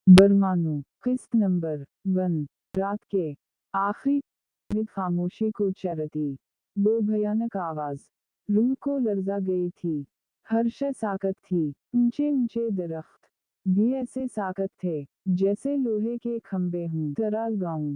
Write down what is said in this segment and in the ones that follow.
बरमानू किस्त नंबर 1। रात के आखिरी में खामोशी को चरती वो भयानक आवाज रूह को लर्जा गई थी। हर शय साकत थी। ऊंचे ऊंचे दरख्त भी ऐसे साकत थे जैसे लोहे के खंबे हों। तराल गांव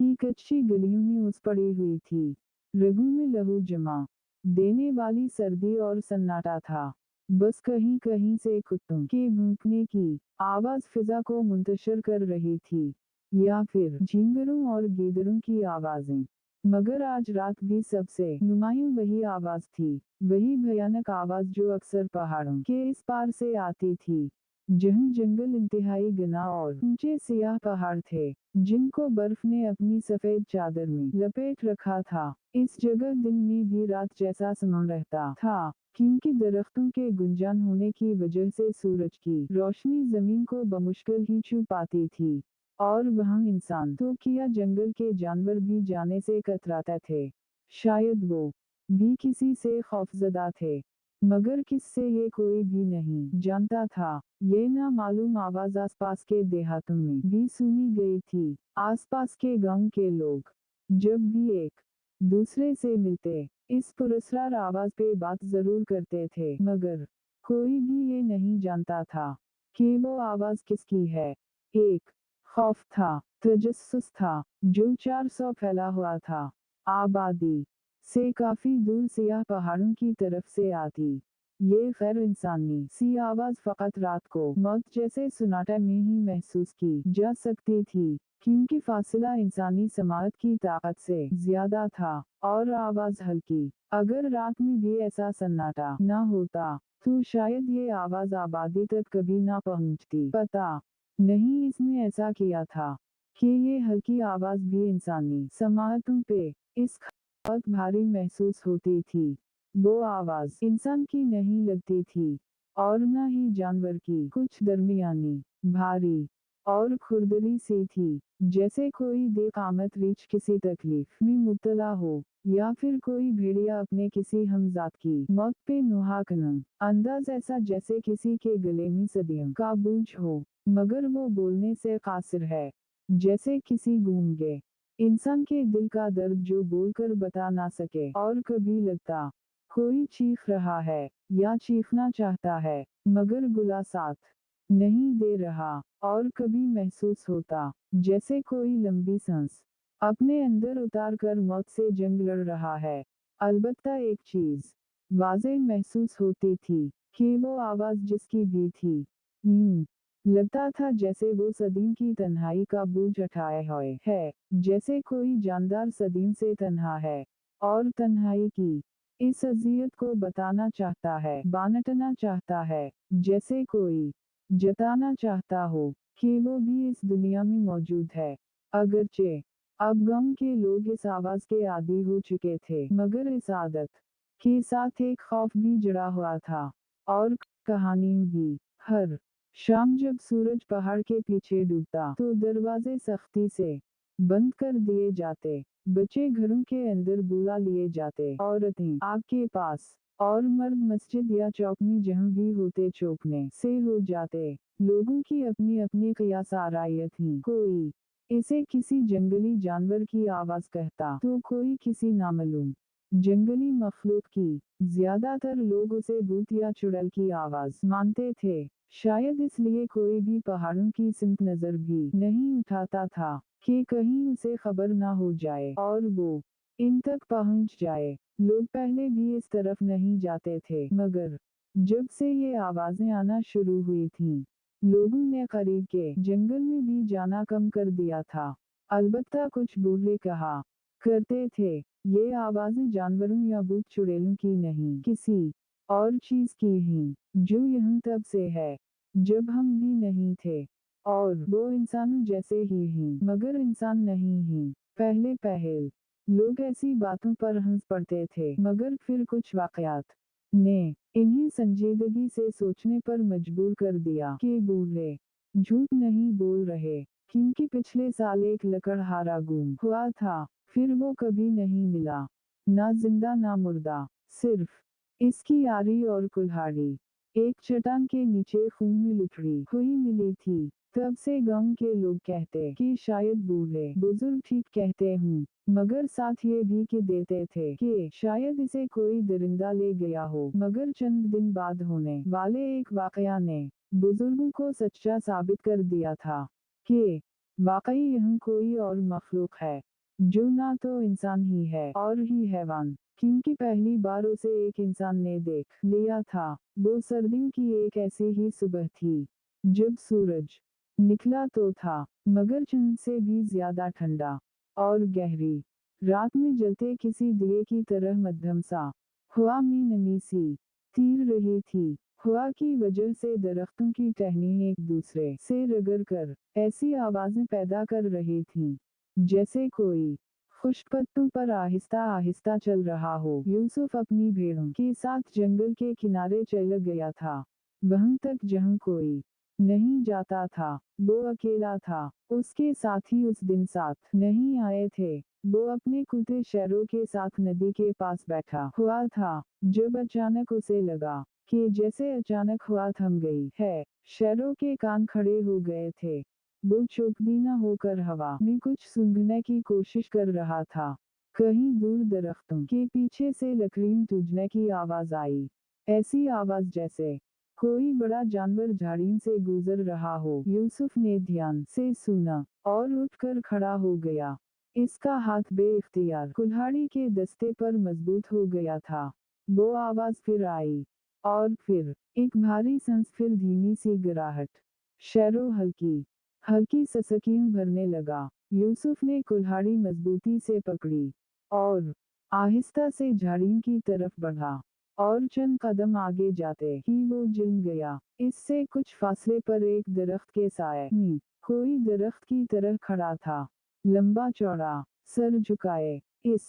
की कच्ची गलियों में उस पड़ी हुई थी। रगों में लहू जमा देने वाली सर्दी और सन्नाटा था। बस कहीं कहीं से कुत्तों के भौंकने की आवाज फिजा को मुंतशिर कर रही थी, या फिर झींगरों और गीदड़ों की आवाजें। मगर आज रात भी सबसे नुमायूं वही आवाज थी, वही भयानक आवाज जो अक्सर पहाड़ों के इस पार से आती थी, जहाँ जंगल इंतहाई घना और ऊंचे सियाह पहाड़ थे, जिनको बर्फ ने अपनी सफेद चादर में लपेट रखा था। इस जगह दिन में भी रात जैसा समा रहता था, क्योंकि दरख्तों के गुंजान होने की वजह से सूरज की रोशनी जमीन को बमुश्किल ही छू पाती थी, और वहाँ इंसान तो किया जंगल के जानवर भी जाने से कतराते थे। शायद वो भी किसी से खौफजदा थे, मगर किससे ये कोई भी नहीं जानता था। ये नामालूम आवाज आसपास के देहातों में भी सुनी गई थी। आसपास के गांव के लोग जब भी एक दूसरे से मिलते इस पुरस्कार आवाज पे बात जरूर करते थे, मगर कोई भी ये नहीं जानता था कि वो आवाज किसकी है। एक खौफ था, तजस्सुस था, जो 400 फैला हुआ था। आबादी से काफी दूर सियाह पहाड़ों की तरफ से आती ये गैर इंसानी सी आवाज फकत रात को मौत जैसे सुनाटे में ही महसूस की जा सकती थी, क्योंकि फासला इंसानी समाअत की ताकत से ज्यादा था, और आवाज हल्की। अगर रात में भी ऐसा सन्नाटा ना होता तो शायद ये आवाज आबादी तक कभी ना पहुंचती। पता नहीं इसने ऐसा किया था कि ये हल्की आवाज भी इंसानी समाअतों पे इस बहुत भारी महसूस होती थी। वो आवाज इंसान की नहीं लगती थी, और न ही जानवर की। कुछ दरमियानी, भारी और खुरदरी सी थी, जैसे कोई बेकामत रीछ किसी तकलीफ में मुब्तला हो, या फिर कोई भेड़िया अपने किसी हमजात की मौत पे नुहाकना। अंदाज ऐसा जैसे किसी के गले में सदियों का बोझ हो, मगर वो बोलने से कासिर है, जैसे किसी गूंगे इंसान के दिल का दर्द जो बोलकर बता ना सके। और कभी लगता कोई चीख रहा है या चीखना चाहता है, मगर गुला साथ नहीं दे रहा। और कभी महसूस होता जैसे कोई लंबी सांस अपने अंदर उतार कर मौत से जंग लड़ रहा है। अलबत्ता एक चीज वाज़ेह महसूस होती थी कि वो आवाज जिसकी भी थी, लगता था जैसे वो सदीम की तन्हाई का बोझ उठाए हुए है, जैसे कोई जानदार सदीम से तन्हा है, और तन्हाई की इस अजियत को बताना चाहता है, बांटना चाहता है, जैसे कोई जताना चाहता हो कि वो भी इस दुनिया में मौजूद है। अगरचे अब गांव के लोग इस आवाज के आदी हो चुके थे, मगर इस आदत के साथ एक खौफ भी जुड़ा हुआ था, और कहानी भी। हर शाम जब सूरज पहाड़ के पीछे डूबता तो दरवाजे सख्ती से बंद कर दिए जाते, बच्चे घरों के अंदर बुला लिए जाते, औरतें आग के पास और मर्द मस्जिद या चौक में जहाँ भी होते चौंकने से हो जाते। लोगों की अपनी अपनी क़ियास आरायत थी। कोई इसे किसी जंगली जानवर की आवाज कहता तो कोई किसी नामालूम जंगली मखलूक की। ज्यादातर लोग उसे भूत या चुड़ैल की आवाज मानते थे। शायद इसलिए कोई भी पहाड़ों की सिमत नजर भी नहीं उठाता था कि कहीं उसे खबर ना हो जाए और वो इन तक पहुंच जाए। लोग पहले भी इस तरफ नहीं जाते थे, मगर जब से ये आवाजें आना शुरू हुई थीं, लोगों ने करीब के जंगल में भी जाना कम कर दिया था। अलबत्ता कुछ बूढ़े कहा करते थे, ये आवाजें जानवरों या भूत चुड़ैलों की नहीं, किसी और चीज की हैं, जो यहाँ तब से है जब हम भी नहीं थे, और वो इंसानों जैसे ही हैं, मगर इंसान नहीं हैं। पहले पहल लोग ऐसी बातों पर हंस पड़ते थे, मगर फिर कुछ वाकयात ने इन्हें संजीदगी से सोचने पर मजबूर कर दिया कि बूढ़े झूठ नहीं बोल रहे, क्योंकि पिछले साल एक लकड़हारा गुम हुआ था, फिर वो कभी नहीं मिला, ना जिंदा ना मुर्दा, सिर्फ इसकी आरी और कुल्हाड़ी एक चट्टान के नीचे खून में लुथड़ी हुई मिली थी। तब से गांव के लोग कहते कि शायद बूढ़े बुजुर्ग ठीक कहते हूँ, मगर साथ ये भी कि देते थे कि शायद इसे कोई दरिंदा ले गया हो। मगर चंद दिन बाद होने वाले एक वाकया ने बुजुर्गों को सच्चा साबित कर दिया था कि वाकई यह कोई और मखलूक है, जो ना तो इंसान ही है और ही हैवान, क्योंकि पहली बार उसे एक इंसान ने देख लिया था। वो सर्दियों की एक ऐसी ही सुबह थी जब सूरज निकला तो था, मगर चंद से भी ज्यादा ठंडा और गहरी। रात में जलते किसी दिए की तरह मध्यम सा हवा में नमी सी तीर रही थी। हवा की वजह से दरख्तों की टहनियां एक दूसरे से रगड़ कर ऐसी आवाजें पैदा कर रही थीं जैसे कोई खुश्क पत्तों पर आहिस्ता आहिस्ता चल रहा हो। यूसुफ अपनी भेड़ों के साथ जंगल के किनारे चला गया था, वहां तक जहां कोई नहीं जाता था। वो अकेला था, उसके साथी उस दिन साथ नहीं आए थे। वो अपने कुत्ते शेरों के साथ नदी के पास बैठा हुआ था, जब अचानक उसे लगा कि जैसे अचानक हवा थम गई है। शेरों के कान खड़े हो गए थे। वो चौकन्ना होकर हवा में कुछ सूंघने की कोशिश कर रहा था। कहीं दूर दरख्तों के पीछे से लकड़ियां टूटने की आवाज आई, ऐसी आवाज जैसे कोई बड़ा जानवर झाड़ियों से गुजर रहा हो। यूसुफ ने ध्यान से सुना और उठकर खड़ा हो गया। इसका हाथ बेइख्तियार कुल्हाड़ी के दस्ते पर मजबूत हो गया था। वो आवाज फिर आई, और फिर एक भारी सांस, फिर धीमी सी गिराहट। शेरों हल्की हल्की ससकियां भरने लगा। यूसुफ ने कुल्हाड़ी मजबूती से पकड़ी और आहिस्ता से झाड़ियों की तरफ बढ़ा, और चंद कदम आगे जाते ही वो जम गया। इससे कुछ फासले पर एक दरख्त के साए में कोई दरख्त की तरह खड़ा था, लंबा चौड़ा, सर झुकाए, इस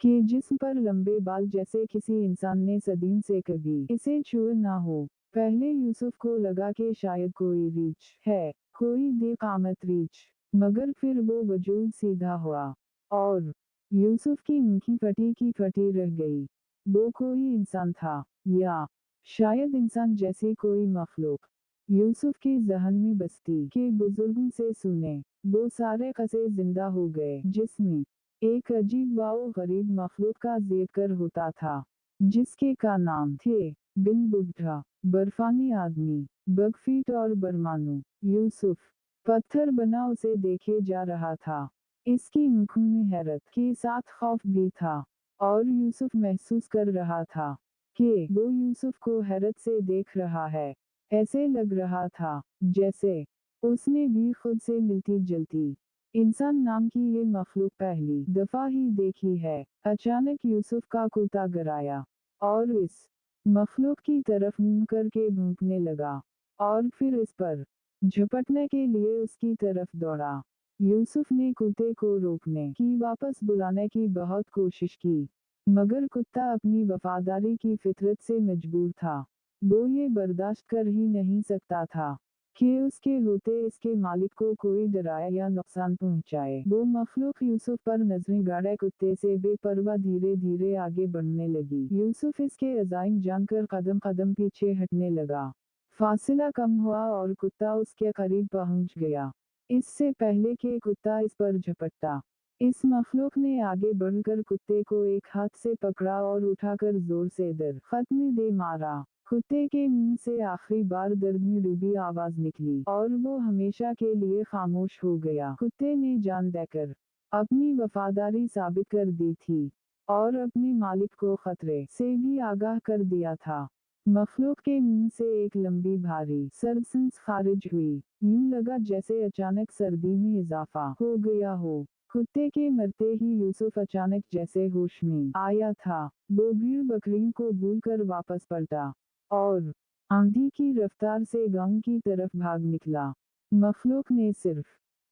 के जिस्म पर लंबे बाल जैसे किसी इंसान ने सदियों से कभी इसे छुआ ना हो। पहले यूसुफ को लगा कि शायद कोई रीछ है, कोई बेकामत रीछ, मगर फिर वो वजूद सीधा हुआ और यूसुफ की मुखी फटी की फटी रह गई। वो कोई इंसान था, या शायद इंसान जैसी कोई मखलूक। यूसुफ के जहन में बस्ती के बुजुर्गों से सुने वो सारे कसे जिंदा हो गए, जिसमें एक अजीब व गरीब मखलूक का जिक्र होता था, जिसके का नाम थे बिन बुढ़ा, बर्फानी आदमी, बगफीट और बरमानू। यूसुफ पत्थर बना उसे देखे जा रहा था। इसकी आंखों में हैरत के साथ खौफ भी था, और यूसुफ महसूस कर रहा था कि वो यूसुफ को हैरत से देख रहा है। ऐसे लग रहा था जैसे उसने भी खुद से मिलती जुलती इंसान नाम की ये मखलूक पहली दफा ही देखी है। अचानक यूसुफ का कुत्ता गराया और इस मखलूक की तरफ मुंह करके भौंकने लगा, और फिर इस पर झपटने के लिए उसकी तरफ दौड़ा। यूसुफ ने कुत्ते को रोकने की, वापस बुलाने की बहुत कोशिश की, मगर कुत्ता अपनी वफादारी की फितरत से मजबूर था। वो ये बर्दाश्त कर ही नहीं सकता था कि उसके होते इसके मालिक को कोई डराए या नुकसान पहुंचाए। वो मखलूक यूसुफ पर नजरें गाड़े कुत्ते से बेपरवाह धीरे धीरे आगे बढ़ने लगी। यूसुफ इसके अज़ाइम जानकर कदम कदम पीछे हटने लगा। फासला कम हुआ और कुत्ता उसके करीब पहुंच गया। इससे पहले कि कुत्ता इस पर झपटता, इस मखलूक ने आगे बढ़कर कुत्ते को एक हाथ से पकड़ा और उठाकर जोर से दरख्त में दे मारा। कुत्ते के मुंह से आखिरी बार दर्द में डूबी आवाज निकली, और वो हमेशा के लिए खामोश हो गया। कुत्ते ने जान देकर अपनी वफादारी साबित कर दी थी, और अपने मालिक को खतरे से भी आगाह कर दिया था। मखलूक के मुंह से एक लंबी भारी सर्द सांस खारिज हुई। यूं लगा जैसे अचानक सर्दी में इजाफा हो गया हो। कुत्ते के मरते ही यूसुफ अचानक जैसे होश में आया था। वो भीड़ बकरियों को भूलकर वापस पलटा और आंधी की रफ्तार से गांव की तरफ भाग निकला। मखलूक ने सिर्फ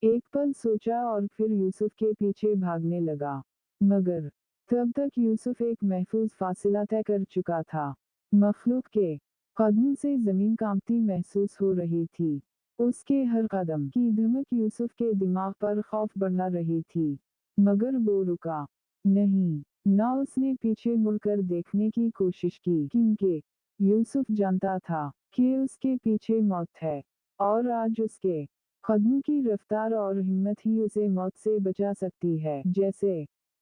एक पल सोचा और फिर यूसुफ के पीछे भागने लगा, मगर तब तक यूसुफ एक महफूज फासला तय कर चुका था। मखलूक के कदमों से जमीन कांपती महसूस हो रही थी। उसके हर कदम की धमक यूसुफ के दिमाग पर खौफ बढ़ा रही थी, मगर वो रुका नहीं। ना उसने पीछे मुड़कर देखने की कोशिश की, क्योंकि यूसुफ जानता था कि उसके पीछे मौत है, और आज उसके कदमों की रफ्तार और हिम्मत ही उसे मौत से बचा सकती है। जैसे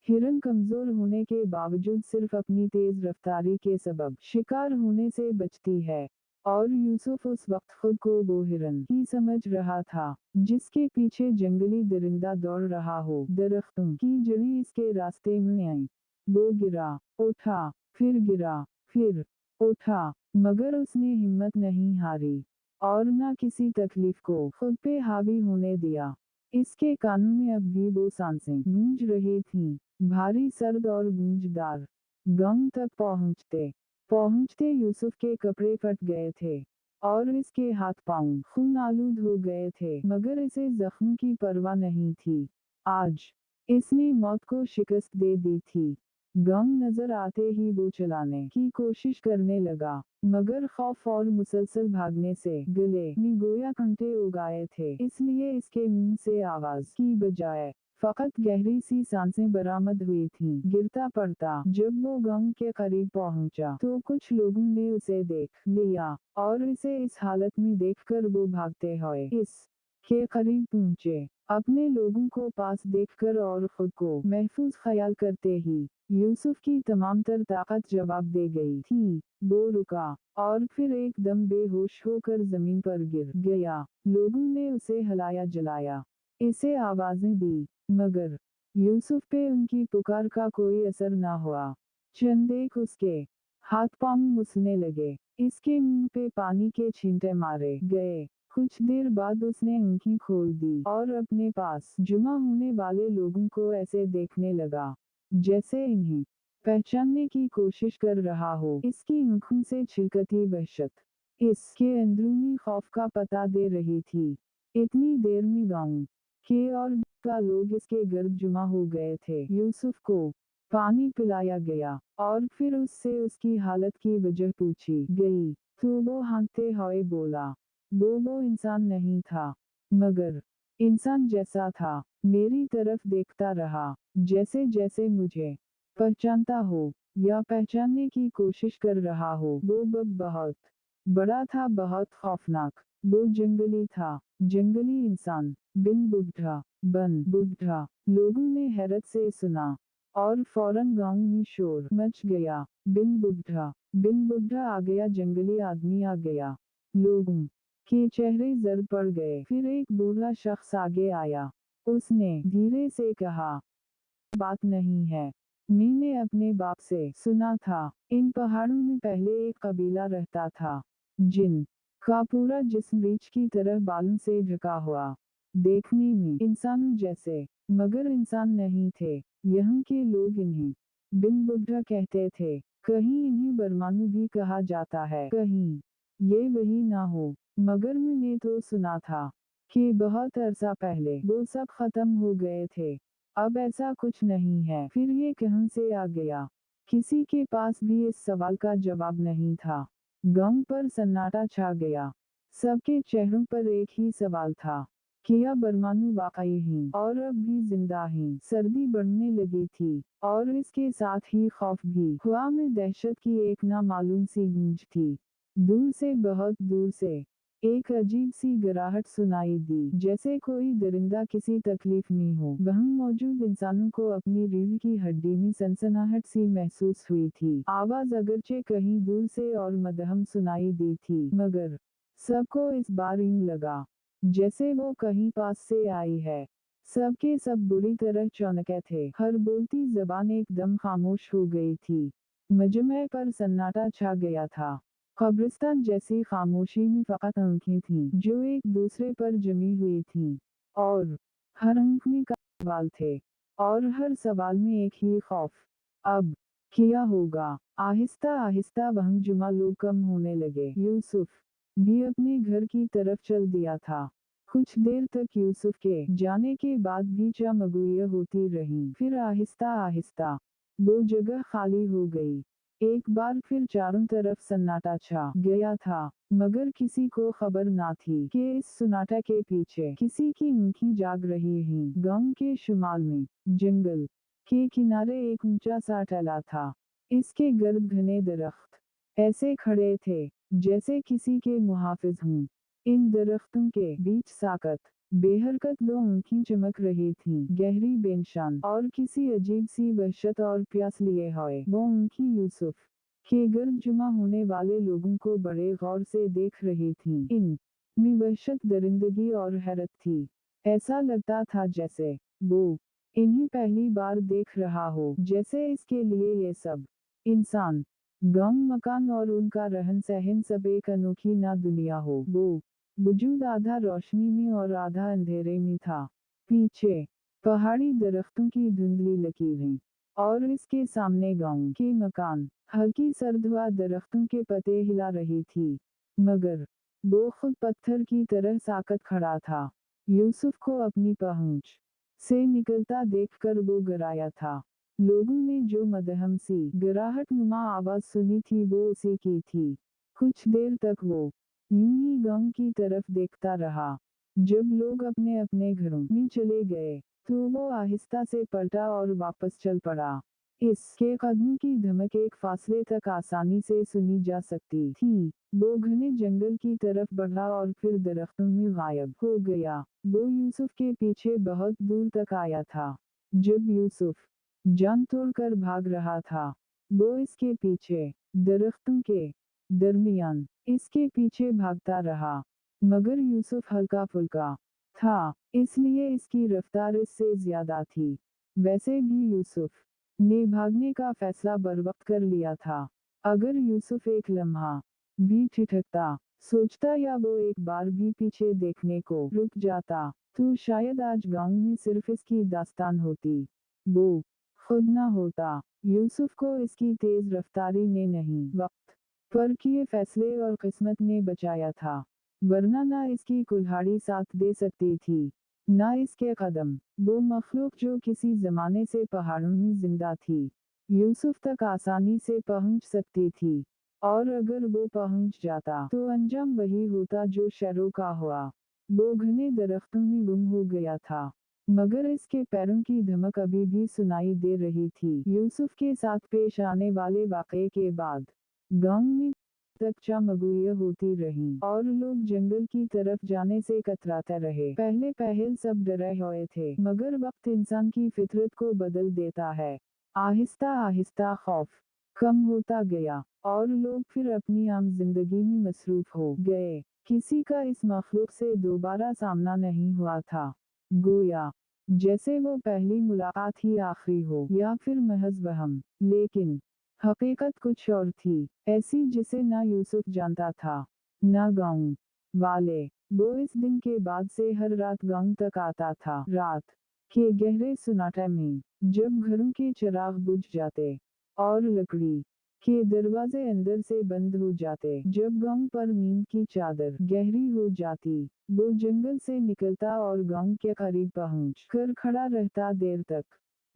हिरन कमजोर होने के बावजूद सिर्फ अपनी तेज रफ्तारी के सबब शिकार होने से बचती है, और यूसुफ उस वक्त खुद को वो हिरन ही समझ रहा था जिसके पीछे जंगली दरिंदा दौड़ रहा हो। दरख्तों की जड़ें इसके रास्ते में आईं। वो गिरा, उठा, फिर गिरा, फिर उठा, मगर उसने हिम्मत नहीं हारी और न किसी तकलीफ को खुद पे हावी होने दिया। इसके कानों में अब भी वो सांसें गूंज रही थीं, भारी, सर्द और गूंजदार। गांव तक पहुंचते पहुंचते यूसुफ के कपड़े फट गए थे और इसके हाथ पांव खून आलूद हो गए थे, मगर इसे जख्म की परवाह नहीं थी। आज इसने मौत को शिकस्त दे दी थी। गम नजर आते ही वो चलाने की कोशिश करने लगा, मगर खौफ और मुसलसल भागने से गले में गोया कंटे उगाए थे, इसलिए इसके मुंह से आवाज की बजाय फकत गहरी सी सांसें बरामद हुई थीं। गिरता पड़ता जब वो गांव के करीब पहुंचा तो कुछ लोगों ने उसे देख लिया और इसे इस हालत में देखकर वो भागते हुए इस के करीब पहुंचे। अपने लोगों को पास देखकर और खुद को महफूज ख्याल करते ही यूसुफ की तमाम तर ताकत जवाब दे गई थी। वो रुका और फिर एकदम बेहोश होकर जमीन पर गिर गया। लोगों ने उसे हिलाया जलाया, इसे आवाजें दी, मगर यूसुफ पे उनकी पुकार का कोई असर न हुआ। चंदेक उसके हाथ पांव मुसलने लगे, इसके मुंह पे पानी के छींटे मारे गए। कुछ देर बाद उसने आंखें खोल दी और अपने पास जमा होने वाले लोगों को ऐसे देखने लगा जैसे इन्हें पहचानने की कोशिश कर रहा हो। इसकी आंखों से छिलकती वहशत इसके अंदरूनी खौफ का पता दे रही थी। इतनी देर में गांव के और का लोग इसके गर्द जमा हो गए थे। यूसुफ को पानी पिलाया गया और फिर उससे उसकी हालत की वजह पूछी गई, तो वो हाँकते हुए बोला, वो इंसान नहीं था, मगर इंसान जैसा था। मेरी तरफ देखता रहा, जैसे जैसे मुझे पहचानता हो या पहचानने की कोशिश कर रहा हो। वो बहुत बड़ा था, बहुत खौफनाक। वो जंगली था, जंगली इंसान, बिन बुढ़ा। लोगों ने हैरत से सुना और फौरन गांव में शोर मच गया। बिन बुढ़ा आ गया, जंगली आदमी आ गया। लोगों के चेहरे जर्द पड़ गए। फिर एक बूढ़ा शख्स आगे आया। उसने धीरे से कहा, बात नहीं है, मैंने अपने बाप से सुना था, इन पहाड़ों में पहले एक कबीला रहता था जिन का पूरा जिस्म रीछ की तरह बालों से ढका हुआ, देखने में इंसानों जैसे, मगर इंसान नहीं थे। यहाँ के लोग इन्हें बिन बुड्ढा कहते थे। कहीं इन्हें बरमानू भी कहा जाता है, कहीं ये वही ना हो, मगर मैंने तो सुना था कि बहुत अरसा पहले वो सब खत्म हो गए थे। अब ऐसा कुछ नहीं है। फिर ये कहां से आ गया? किसी के पास भी इस सवाल का जवाब नहीं था। गांव पर सन्नाटा छा गया। सबके चेहरों पर एक ही सवाल था, क्या बरमानू वाकई हैं और अब भी जिंदा हैं? सर्दी बढ़ने लगी थी और इसके साथ ही खौफ भी। हवा में दहशत की एक नामालूम सी गूंज थी। दूर से, बहुत दूर से एक अजीब सी गराहट सुनाई दी, जैसे कोई दरिंदा किसी तकलीफ में हो। वहाँ मौजूद इंसानों को अपनी रीढ़ की हड्डी में सनसनाहट सी महसूस हुई थी। आवाज अगरचे कहीं दूर से और मदहम सुनाई दी थी, मगर सबको इस बार यूं लगा जैसे वो कहीं पास से आई है। सबके सब बुरी तरह चौंके थे। हर बोलती जबान एकदम खामोश हो गई थी। मजमे पर सन्नाटा छा गया था। कब्रिस्तान जैसी खामोशी में फकत आंखें थीं जो एक दूसरे पर जमी हुई थीं, और हर आंख में सवाल थे, और हर सवाल में एक ही खौफ। अब क्या होगा? आहिस्ता आहिस्ता वहाँ जुमा लोग कम होने लगे। यूसुफ भी अपने घर की तरफ चल दिया था। कुछ देर तक यूसुफ के जाने के बाद भी चमगुइयाँ होती रहीं। फिर आहिस्ता आहिस्ता वो जगह खाली हो गई। एक बार फिर चारों तरफ सन्नाटा छा गया था, मगर किसी को खबर ना थी कि इस सन्नाटे के पीछे किसी की आंखें जाग रही हैं। गांव के शुमाल में जंगल के किनारे एक ऊंचा सा टीला था। इसके गर्द घने दरख्त ऐसे खड़े थे जैसे किसी के मुहाफिज हों। इन दरख्तों के बीच साकत बेहरकत दो आँखें चमक रही थीं, गहरी बेनिशान और किसी अजीब सी वहशत और प्यास लिए हुए। वो आँखें यूसुफ के गर्द जमा होने वाले लोगों को बड़े गौर से देख रही थीं। इनमें वहशत, दरिंदगी और हैरत थी। ऐसा लगता था जैसे वो इन्हें पहली बार देख रहा हो, जैसे इसके लिए ये सब इंसान, गांव, मकान और उनका रहन सहन सब एक अनोखी ना दुनिया हो। वो वजूद आधा रोशनी में और आधा अंधेरे में था। पीछे पहाड़ी, दरख्तों की धुंधली लकीरें और इसके सामने गांव के मकान। हल्की सर्द हवा दरख्तों के पत्ते हिला रही थी, मगर वो खुद पत्थर की तरह साकत खड़ा था। यूसुफ को अपनी पहुंच से निकलता देखकर वो घबराया था। लोगों ने जो मदहम सी गिराहट नुमा आवाज सुनी थी वो उसी की थी। कुछ देर तक वो यूं ही गांव की तरफ देखता रहा। जब लोग अपने अपने घरों में चले गए तो वो आहिस्ता से पलटा और वापस चल पड़ा। इसके कदमों की धमक एक फासले तक आसानी से सुनी जा सकती थी। वो घने जंगल की तरफ बढ़ा और फिर दरख्तों में गायब हो गया। वो यूसुफ के पीछे बहुत दूर तक आया था। जब यूसुफ जान तोड़कर भाग रहा था, वो इसके पीछे, दरख्तों के दरमियान, इसके पीछे भागता रहा। मगर यूसुफ हल्का फुल्का था, इसलिए इसकी रफ्तार इससे ज्यादा थी। वैसे भी यूसुफ ने भागने का फैसला बरवक्त कर लिया था। अगर यूसुफ एक लम्हा भी ठिठकता, सोचता या वो एक बार भी पीछे देखने को रुक जाता, तो शायद आज गांव में सिर्फ इसकी दास्तान होती, वो खुद ना होता। यूसुफ को इसकी तेज रफ्तारी ने नहीं, वक्त पर किए फैसले और किस्मत ने बचाया था, वरना ना इसकी कुल्हाड़ी साथ दे सकती थी, ना इसके कदम। वो मखलूक जो किसी जमाने से पहाड़ों में जिंदा थी, यूसुफ तक आसानी से पहुंच सकती थी। और अगर वो पहुंच जाता तो अंजाम वही होता जो शैरों का हुआ। वो घने दरख्तों में गुम हो गया था, मगर इसके पैरों की धमक अभी भी सुनाई दे रही थी। यूसुफ के साथ पेश आने वाले वाकये के बाद गांव में तक मगुइया होती रही और लोग जंगल की तरफ जाने से कतराते रहे। पहले पहल सब डरे हुए थे, मगर वक्त इंसान की फितरत को बदल देता है। आहिस्ता आहिस्ता खौफ कम होता गया और लोग फिर अपनी आम जिंदगी में मसरूफ हो गए। किसी का इस मखलूक से दोबारा सामना नहीं हुआ था, गोया जैसे वो पहली मुलाकात ही आखिरी हो, या फिर महज वहम। लेकिन हकीकत कुछ और थी, ऐसी जिसे ना यूसुफ जानता था, ना गांव वाले। वो इस दिन के बाद से हर रात गांव तक आता था। रात के गहरे सुनाटे में, जब घरों के चिराग बुझ जाते और लकड़ी के दरवाजे अंदर से बंद हो जाते, जब गांव पर नींद की चादर गहरी हो जाती, वो जंगल से निकलता और गांव के करीब पहुंच कर खड़ा रहता देर तक।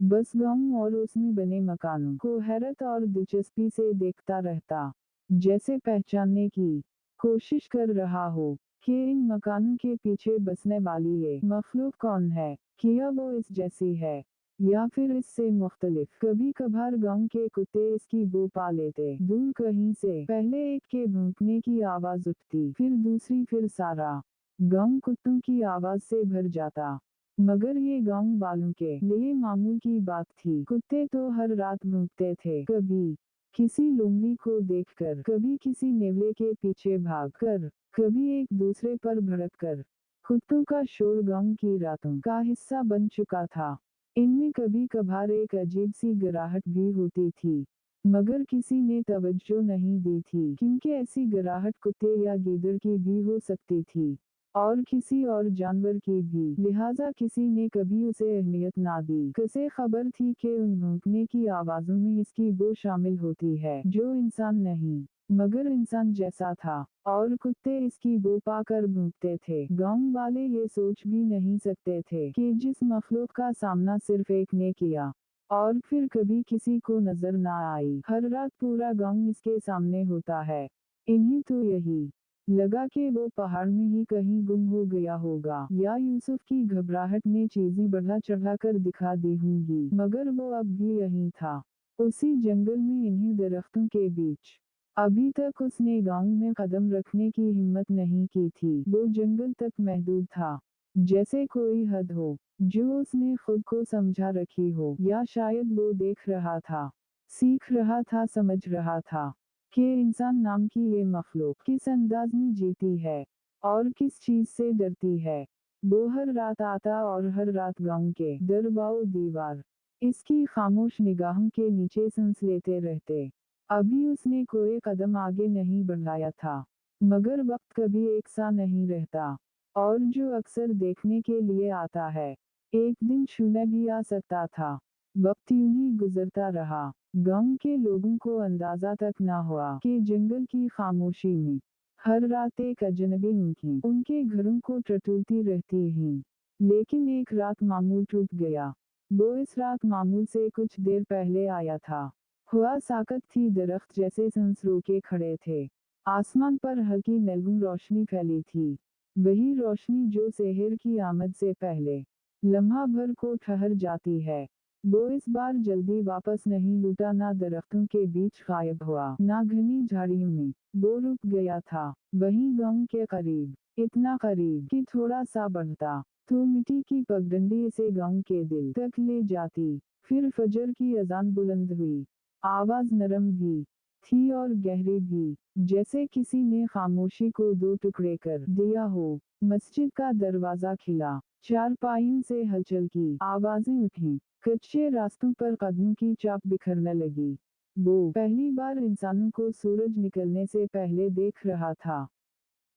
बस गांव और उसमें बने मकानों को हैरत और दिलचस्पी से देखता रहता, जैसे पहचानने की कोशिश कर रहा हो कि इन मकानों के पीछे बसने वाली ये मखलूक कौन है, क्या वो इस जैसी है या फिर इससे मुख्तलिफ। कभी कभार गांव के कुत्ते इसकी बू पा लेते। दूर कहीं से पहले एक के भौंकने की आवाज उठती, फिर दूसरी, फिर सारा गांव कुत्तों की आवाज से भर जाता। मगर ये गांव वालों के लिए मामूल की बात थी। कुत्ते तो हर रात भौंकते थे, कभी किसी लोमड़ी को देखकर, कभी किसी नेवले के पीछे भागकर, कभी एक दूसरे पर भड़ककर। कुत्तों का शोर गांव की रातों का हिस्सा बन चुका था। इनमें कभी कभार एक अजीब सी गिराहट भी होती थी, मगर किसी ने तवज्जो नहीं दी थी, क्योंकि ऐसी गिराहट कुत्ते या गीदड़ की भी हो सकती थी, और किसी और जानवर की भी, लिहाजा किसी ने कभी उसे अहमियत ना दी। किसे खबर थी कि उन भौंकने की आवाजों में इसकी बू शामिल होती है, जो इंसान नहीं, मगर इंसान जैसा था, और कुत्ते इसकी बू पाकर भौंकते थे। गांव वाले ये सोच भी नहीं सकते थे कि जिस मखलूक का सामना सिर्फ एक ने किया और फिर कभी किसी को नजर ना आई, हर रात पूरा गांव इसके सामने होता है। इन्हें तो यही लगा कि वो पहाड़ में ही कहीं गुम हो गया होगा, या यूसुफ की घबराहट ने चीजें बढ़ा चढ़ा कर दिखा दी होंगी, मगर वो अब भी यहीं था, उसी जंगल में, इन्हीं दरख्तों के बीच। अभी तक उसने गांव में कदम रखने की हिम्मत नहीं की थी। वो जंगल तक महदूद था, जैसे कोई हद हो जो उसने खुद को समझा रखी हो, या शायद वो देख रहा था, सीख रहा था, समझ रहा था कि इंसान नाम की ये मखलूक किस अंदाज में जीती है और किस चीज से डरती है। वो हर रात आता और हर रात गांव के दरबाओ दीवार इसकी खामोश निगाहों के नीचे सांस लेते रहते। अभी उसने कोई कदम आगे नहीं बढ़ाया था, मगर वक्त कभी एक सा नहीं रहता, और जो अक्सर देखने के लिए आता है एक दिन छूने भी आ सकता था। वक्त यूं ही गुजरता रहा। गांव के लोगों को अंदाजा तक न हुआ कि जंगल की खामोशी में हर रात एक अजनबी उनके घरों को टटोलती रहती है। लेकिन एक रात मामूल टूट गया। वो इस रात मामूल से कुछ देर पहले आया था। हुआ साकत थी, दरख्त जैसे सांस रोके खड़े थे। आसमान पर हल्की नलगुम रोशनी फैली थी, वही रोशनी जो शहर की आमद से पहले लम्हा भर को ठहर जाती है। वो इस बार जल्दी वापस नहीं लौटा, ना दरख्तों के बीच गायब हुआ, ना घनी झाड़ियों में। वो रुक गया था वहीं गांव के करीब, इतना करीब कि थोड़ा सा बढ़ता तो मिट्टी की पगडंडी इसे गांव के दिल तक ले जाती। फिर फजर की अजान बुलंद हुई। आवाज नरम भी थी और गहरी भी, जैसे किसी ने खामोशी को दो टुकड़े कर दिया हो। मस्जिद का दरवाजा खिला, चारपाइयों से हलचल की आवाजें उठी, कच्चे रास्तों पर कदमों की चाप बिखरने लगी। वो पहली बार इंसानों को सूरज निकलने से पहले देख रहा था।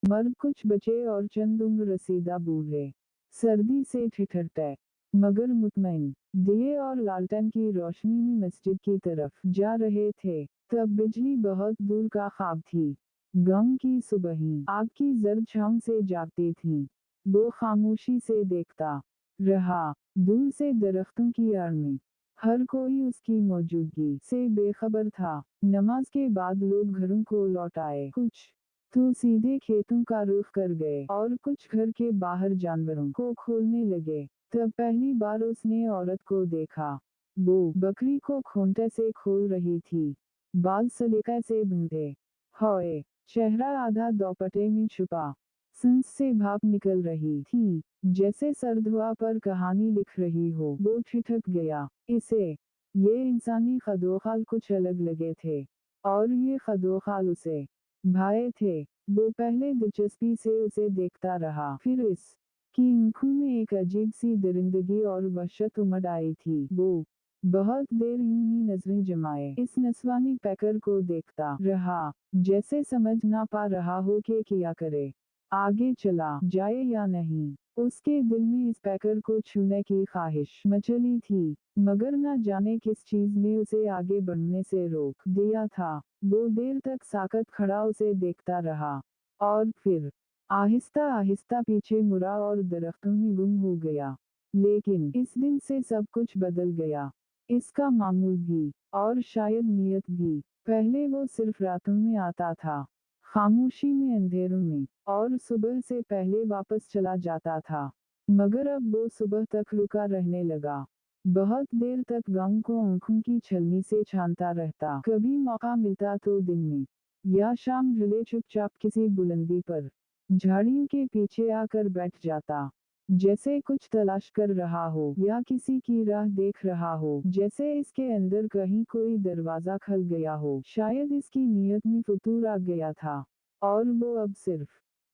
मर्द कुछ बचे और चंद उम्र रसीदा बूढ़े, सर्दी से ठिठुरते मगर मुतमईन, दिए और लालटेन की रोशनी में मस्जिद की तरफ जा रहे थे। तब बिजली बहुत दूर का ख्वाब थी। गांव की सुबहें आग की जर्द छांव से जागती थीं। वो खामोशी से देखता रहा, दूर से दरख्तों की आड़ में। हर कोई उसकी मौजूदगी से बेखबर था। नमाज के बाद लोग घरों को लौट आए, कुछ तो सीधे खेतों का रुख कर गए और कुछ घर के बाहर जानवरों को खोलने लगे। तब पहली बार उसने औरत को देखा। वो बकरी को खूंटे से खोल रही थी, बाल सलीके से बंधे हुए, चेहरा आधा दोपट्टे में छुपा। सांस से भाप निकल रही थी, जैसे सर्द हवा पर कहानी लिख रही हो। वो ठिठक गया। इसे ये इंसानी खदोखाल कुछ अलग लगे थे, और ये खदोखाल उसे भाए थे। वो पहले दिलचस्पी से उसे देखता रहा, फिर इस की आंखों में एक अजीब सी दरिंदगी और वहशत उमड़ आई थी। वो बहुत देर यूं ही नजरें जमाए इस नस्वानी पैकर को देखता रहा, जैसे समझ ना पा रहा हो कि क्या करे, आगे चला जाए या नहीं। उसके दिल में इस पैकर को छूने की ख्वाहिश मचली थी, मगर न जाने किस चीज ने उसे आगे बढ़ने से रोक दिया था। वो देर तक साकत खड़ा उसे देखता रहा, और फिर आहिस्ता आहिस्ता पीछे मुड़ा और दरख्तों में गुम हो गया। लेकिन इस दिन से सब कुछ बदल गया। इसका मामूल भी, और शायद नीयत भी। पहले वो सिर्फ रातों में आता था, खामोशी में, अंधेरों में, और सुबह से पहले वापस चला जाता था। मगर अब वो सुबह तक रुका रहने लगा। बहुत देर तक गांव को आंखों की छलनी से छानता रहता। कभी मौका मिलता तो दिन में या शाम ढले चुपचाप किसी बुलंदी पर झाड़ियों के पीछे आकर बैठ जाता, जैसे कुछ तलाश कर रहा हो या किसी की राह देख रहा हो, जैसे इसके अंदर कहीं कोई दरवाजा खल गया हो। शायद इसकी नीयत में फतूर आ गया था, और वो अब सिर्फ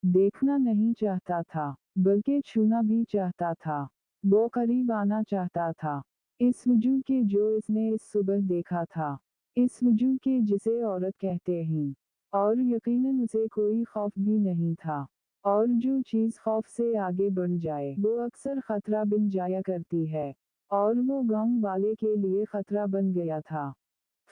देखना नहीं चाहता था, बल्कि छूना भी चाहता था। वो करीब आना चाहता था, इस वजूद के जो इसने इस सुबह देखा था, इस वजूद के जिसे औरत कहते हैं। और यकीनन उसे कोई खौफ भी नहीं था, और जो चीज खौफ से आगे बढ़ जाए वो अक्सर खतरा बन जाया करती है, और वो गांव वाले के लिए खतरा बन गया था।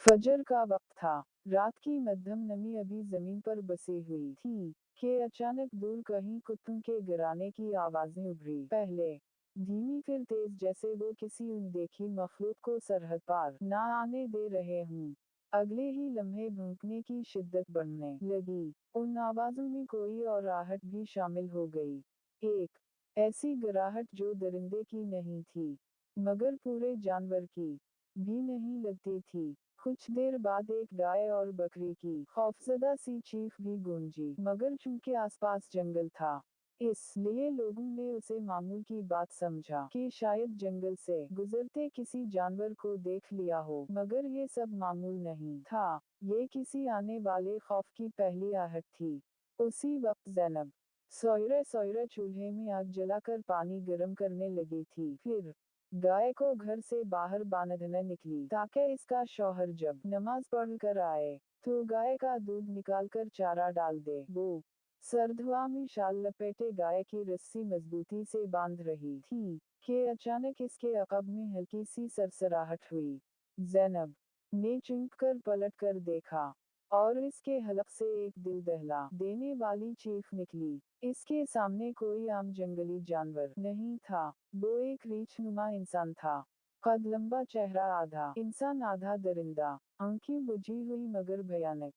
फजर का वक्त था। रात की मध्यम नमी अभी जमीन पर बसी हुई थी कि अचानक दूर कहीं कुत्तों के गिराने की आवाजें उभरी। पहले धीमी, फिर तेज, जैसे वो किसी अनदेखी मखलूक को सरहद पार ना आने दे रहे हों। अगले ही लम्हे भौंकने की शिद्दत बढ़ने लगी। उन आवाजों में कोई और आहट भी शामिल हो गई। एक ऐसी गिराहट जो दरिंदे की नहीं थी, मगर पूरे जानवर की भी नहीं लगती थी। कुछ देर बाद एक गाय और बकरी की खौफजदा सी चीख भी गूंजी, मगर चूंकि आसपास जंगल था, इसलिए लोगों ने उसे मामूल की बात समझा कि शायद जंगल से गुजरते किसी जानवर को देख लिया हो, मगर ये सब मामूल नहीं था। ये किसी आने वाले खौफ की पहली आहट थी। उसी वक्त ज़ैनब सोयरे सोयरे चूल्हे में आग जलाकर पानी गर्म करने लगी थी। फिर गाय को घर से बाहर बांधने निकली ताकि इसका शौहर जब नमाज पढ़ कर आए तो गाय का दूध निकालकर चारा डाल दे। वो सर्दुआमी शाल लपेटे गाय की रस्सी मजबूती से बांध रही थी कि अचानक इसके अकब में हल्की सी सरसराहट हुई। ज़ैनब ने चौंक कर पलट कर देखा और इसके हलक से एक दिल दहला देने वाली चीख निकली। इसके सामने कोई आम जंगली जानवर नहीं था, वो एक रीछनुमा इंसान था। कद लंबा, चेहरा आधा इंसान आधा दरिंदा, आंखें बुझी हुई मगर भयानक,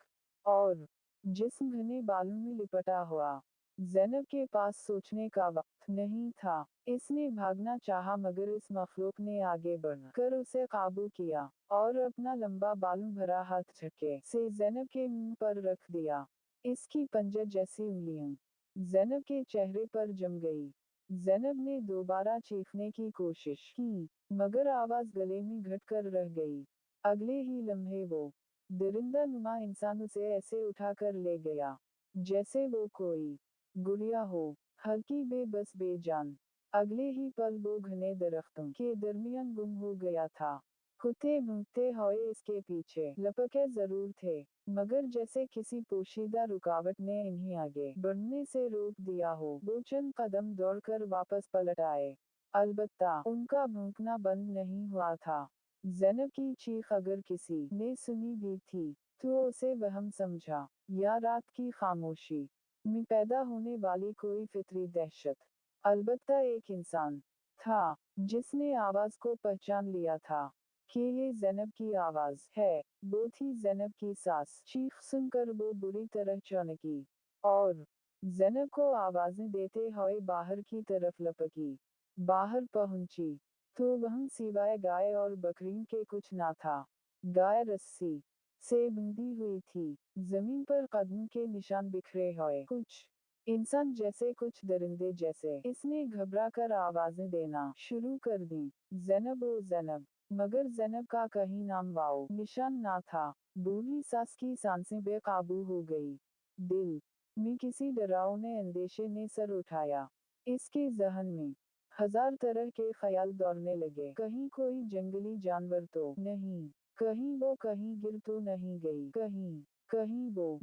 और जिस्म घने बालों में लिपटा हुआ। ज़ैनब के पास सोचने का वक्त नहीं था। इसने भागना चाहा मगर इस मखलूक ने आगे बढ़कर उसे काबू किया और अपना लंबा बालों भरा हाथ झटके से ज़ैनब के मुंह पर रख दिया। इसकी पंजे जैसी उंगलियां ज़ैनब के चेहरे पर जम गई। ज़ैनब ने दोबारा चीखने की कोशिश की, मगर आवाज गले में घट कर रह गई। अगले ही लम्हे वो दरिंदा नुमा इंसान उसे ऐसे उठाकर ले गया जैसे वो कोई गुड़िया हो, हल्की बेबस बेजान। अगले ही पल वो घने दरख्तों के दरमियान गुम हो गया था। कुत्ते भौंकते हुए इसके पीछे लपके जरूर थे, मगर जैसे किसी पोशीदा रुकावट ने इन्हें आगे बढ़ने से रोक दिया हो। वो चंद कदम दौड़कर वापस पलट आए, अलबत्ता उनका भौंकना बंद नहीं हुआ था। ज़ैनब की चीख अगर किसी ने सुनी भी थी तो उसे वहम समझा, या रात की खामोशी में पैदा होने वाली कोई फितरी दहशत। अलबत्ता एक इंसान था जिसने आवाज को पहचान लिया था कि ये ज़ैनब की आवाज है। वो थी ज़ैनब की सास। चीख सुनकर वो बुरी तरह चौंकी और ज़ैनब को आवाजें देते हुए बाहर की तरफ लपकी। बाहर पहुंची तो वहां सिवाय गाय और बकरियों के कुछ ना था। गाय रस्सी से बंधी हुई थी, जमीन पर कदमों के निशान बिखरे हुए, कुछ इंसान जैसे कुछ दरिंदे जैसे। इसने घबरा कर आवाजें देना शुरू कर दी, ज़ैनब ओ ज़ैनब, मगर ज़ैनब का कहीं नाम वाओ निशान ना था। बूढ़ी सास की सांसें बेकाबू हो गई। दिल में किसी डरावने अंदेशे ने सर उठाया। इसके जहन में हजार तरह के ख्याल दौड़ने लगे। कहीं कोई जंगली जानवर तो नहीं, कहीं वो कहीं गिर तो नहीं गई, कहीं वो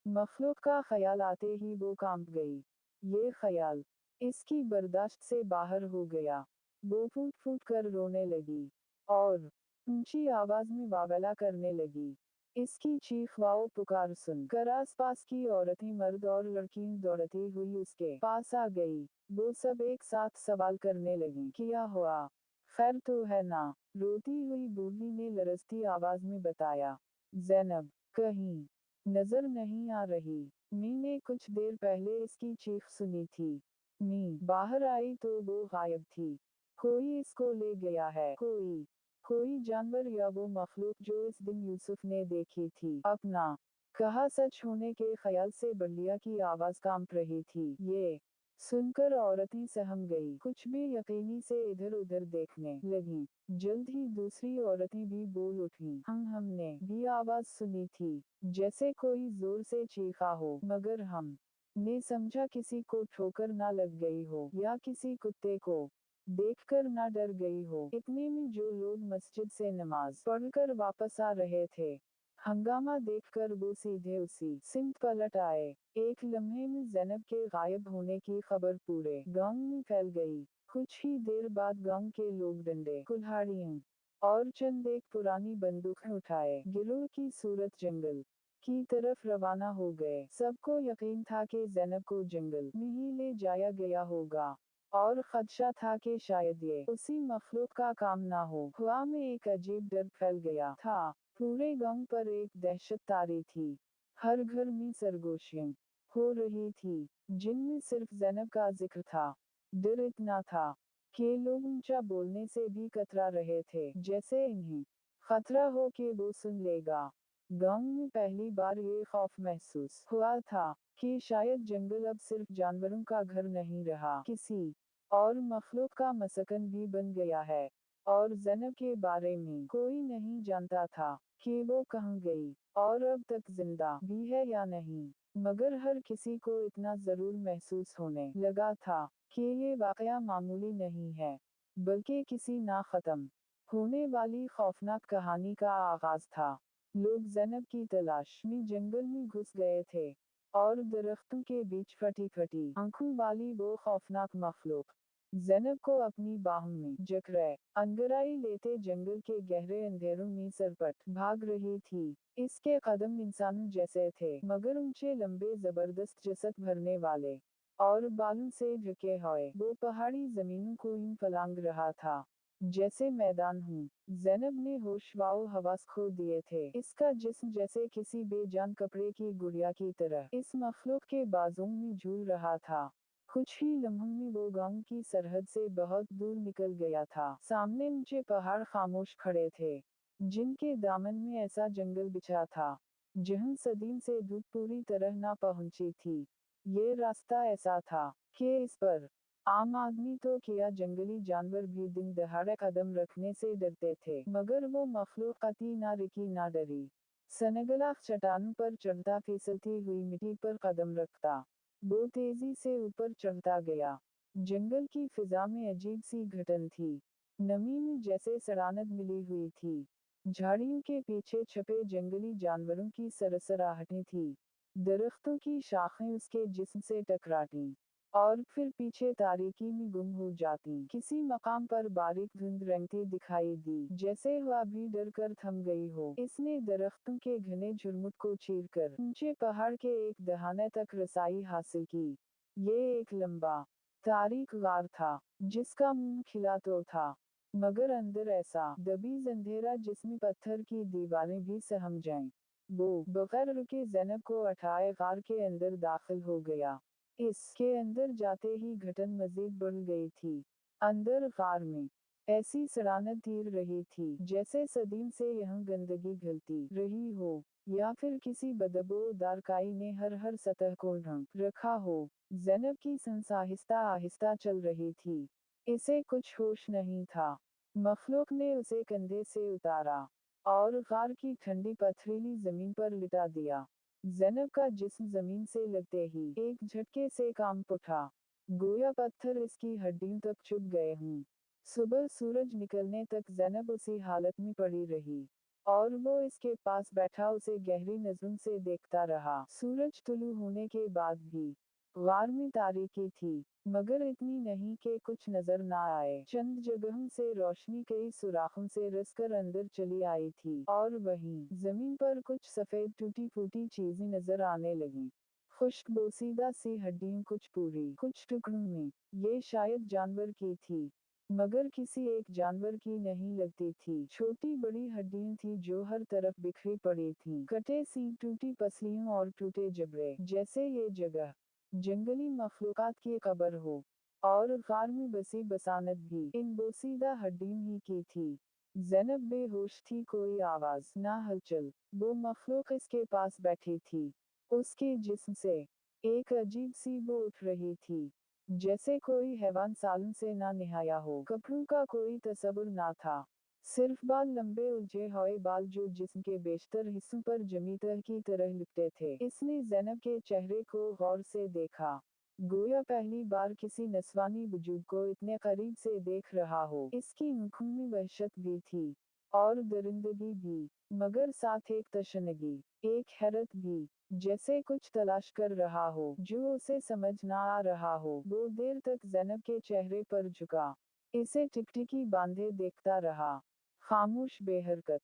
मखलूक का ख्याल आते ही वो कांप गई। ये ख्याल इसकी बर्दाश्त से बाहर हो गया। वो फूट फूट कर रोने लगी और ऊंची आवाज में वावला करने लगी। इसकी चीख वाओ पुकार सुनकर आसपास की औरतें, मर्द और लड़कियां दौड़ती हुई उसके पास आ गई। वो सब एक साथ सवाल करने लगी, क्या हुआ, खैर तो है ना? रोती हुई बूढ़ी ने लरजती आवाज में बताया, ज़ैनब कहीं नजर नहीं आ रही। मैंने कुछ देर पहले इसकी चीख सुनी थी। मैं बाहर आई तो वो गायब थी। कोई इसको ले गया है, कोई जानवर या वो मखलूक जो इस दिन यूसुफ ने देखी थी। अपना कहा सच होने के ख्याल से बल्लिया की आवाज कांप रही थी। ये सुनकर औरतें सहम गई, कुछ भी यकीनी से इधर उधर देखने लगी। जल्द ही दूसरी औरतें भी बोल उठी, हमने भी आवाज सुनी थी, जैसे कोई जोर से चीखा हो, मगर हम ने समझा किसी को ठोकर ना लग गई हो या किसी कुत्ते को देखकर ना डर गई हो। इतने में जो लोग मस्जिद से नमाज पढ़कर वापस आ रहे थे, हंगामा देखकर वो सीधे उसी सिमत पलट आए। एक लम्हे में ज़ैनब के गायब होने की खबर पूरे गांव में फैल गई। कुछ ही देर बाद गांव के लोग डंडे, कुल्हाड़ियां और चंद एक पुरानी बंदूकें उठाए गिरोह की सूरत जंगल की तरफ रवाना हो गए। सबको यकीन था कि ज़ैनब को जंगल में ही ले जाया गया होगा और खदशा था कि शायद ये उसी मखलूक का काम ना हो। हवा में एक अजीब डर फैल गया था। पूरे गांव पर एक दहशत तारी थी। हर घर में सरगोशियां हो रही थी, जिनमें सिर्फ ज़ैनब का जिक्र था। डर इतना था कि लोग ऊंचा बोलने से भी कतरा रहे थे, जैसे इन्हें खतरा हो कि वो सुन लेगा। गांव में पहली बार ये खौफ महसूस हुआ था कि शायद जंगल अब सिर्फ जानवरों का घर नहीं रहा, किसी और मखलूक का मसकन भी बन गया है। और ज़ैनब के बारे में कोई नहीं जानता था कि वो कहाँ गई और अब तक जिंदा भी है या नहीं। मगर हर किसी को इतना जरूर महसूस होने लगा था कि ये वाकया मामूली नहीं है, बल्कि किसी ना खत्म होने वाली खौफनाक कहानी का आगाज था। लोग ज़ैनब की तलाश में जंगल में घुस गए थे और दरख्तों के बीच फटी फटी आंखों वाली वो खौफनाक मखलूक ज़ैनब को अपनी बाहों में जकड़े अंगड़ाई लेते जंगल के गहरे अंधेरों में सरपट भाग रही थी। इसके कदम इंसानों जैसे थे, मगर ऊंचे लंबे जबरदस्त जसत भरने वाले और बालों से ढके हुए। वो पहाड़ी जमीनों को यूं फलांग रहा था जैसे मैदान हूँ। ज़ैनब ने होश व हवास खो दिए थे। इसका जिस्म जैसे किसी बेजान कपड़े की गुड़िया की तरह इस मखलूक के बाजों में झूल रहा था। कुछ ही लम्हों में वो गांव की सरहद से बहुत दूर निकल गया था। सामने ऊंचे पहाड़ खामोश खड़े थे, जिनके दामन में ऐसा जंगल बिछा था जहां सदियों से धूप पूरी तरह ना पहुंची थी। ये रास्ता ऐसा था कि इस पर आम आदमी तो क्या जंगली जानवर भी दिन दहाड़े कदम रखने से डरते थे, मगर वो मखलूक कतई ना रुकी ना डरी। सनगलाख चट्टानों पर चढ़ता फिसलती हुई मिट्टी पर कदम रखता वो तेजी से ऊपर चढ़ता गया। जंगल की फिजा में अजीब सी घटन थी, नमी में जैसे सड़ानत मिली हुई थी। झाड़ियों के पीछे छपे जंगली जानवरों की सरसराहटें थी। दरख्तों की शाखें उसके जिस्म से टकराती और फिर पीछे तारीकी में गुम हो जाती। किसी मकाम पर बारीक धुंध रंगती दिखाई दी, जैसे वह भी डर कर थम गई हो। इसने दरख्तों के घने झुरमुट को चीरकर ऊंचे पहाड़ के एक दहाने तक रसाई हासिल की। ये एक लंबा तारीक गार था, जिसका मुंह खिला तो था, मगर अंदर ऐसा दबीज अंधेरा जिसमें पत्थर की दीवारें भी सहम जाएं। वो बगैर रुके ज़ैनब को उठाए गार के अंदर दाखिल हो गया। इसके अंदर जाते ही घटन मजीद बढ़ गई थी। अंदर गार में ऐसी सड़ानत तीर रही थी जैसे सदियों से यहाँ गंदगी घुलती रही हो, या फिर किसी बदबूदार काई ने हर सतह को ढंक रखा हो। ज़ैनब की सांस आहिस्ता आहिस्ता चल रही थी। इसे कुछ होश नहीं था। मखलूक ने उसे कंधे से उतारा और गार की ठंडी पथरीली जमीन पर लिटा दिया। ज़ैनब का जिस्म जमीन से लगते ही एक झटके से कांप उठा, गोया पत्थर इसकी हड्डियों तक चुभ गए हों। सुबह सूरज निकलने तक ज़ैनब उसी हालत में पड़ी रही और वो इसके पास बैठा उसे गहरी नजरों से देखता रहा। सूरज तुलू होने के बाद भी गार में तारीकी थी, मगर इतनी नहीं कि कुछ नजर ना आए। चंद जगहों से रोशनी कई सुराखों से रिसकर अंदर चली आई थी और वहीं जमीन पर कुछ सफेद टूटी फूटी चीजें नजर आने लगीं। खुश्क बोसीदा सी हड्डियां, कुछ पूरी कुछ टुकड़ों में। ये शायद जानवर की थी, मगर किसी एक जानवर की नहीं लगती थी। छोटी बड़ी हड्डियां थी जो हर तरफ बिखरी पड़ी थीं। कटे सींग, टूटी पसलियों और टूटे जबड़े, जैसे ये जगह जंगली मखलूकात की कब्र हो। और गार में बसी बसानत भी इन बोसीदा हड्डियों ही की थी। ज़ैनब बेहोश थी, कोई आवाज ना हलचल। वो मखलूक इसके पास बैठी थी। उसके जिस्म से एक अजीब सी बो उठ रही थी, जैसे कोई हैवान सालों से ना नहाया हो। कपड़ों का कोई तस्वुर ना था, सिर्फ बाल, लंबे उलझे हुए बाल जो जिस्म के बेशतर हिस्सों पर जमी तह की तरह लिपटे थे। इसने ज़ैनब के चेहरे को गौर से देखा, गोया पहली बार किसी नस्वानी वजूद को इतने करीब से देख रहा हो। इसकी आंखों में वहशत भी थी और दरिंदगी भी, मगर साथ एक तशनगी, एक हैरत भी, जैसे कुछ तलाश कर रहा हो जो उसे समझ ना आ रहा हो। वो देर तक ज़ैनब के चेहरे पर झुका, इसे टिकटिकी बांधे देखता रहा, खामोश बेहरकत,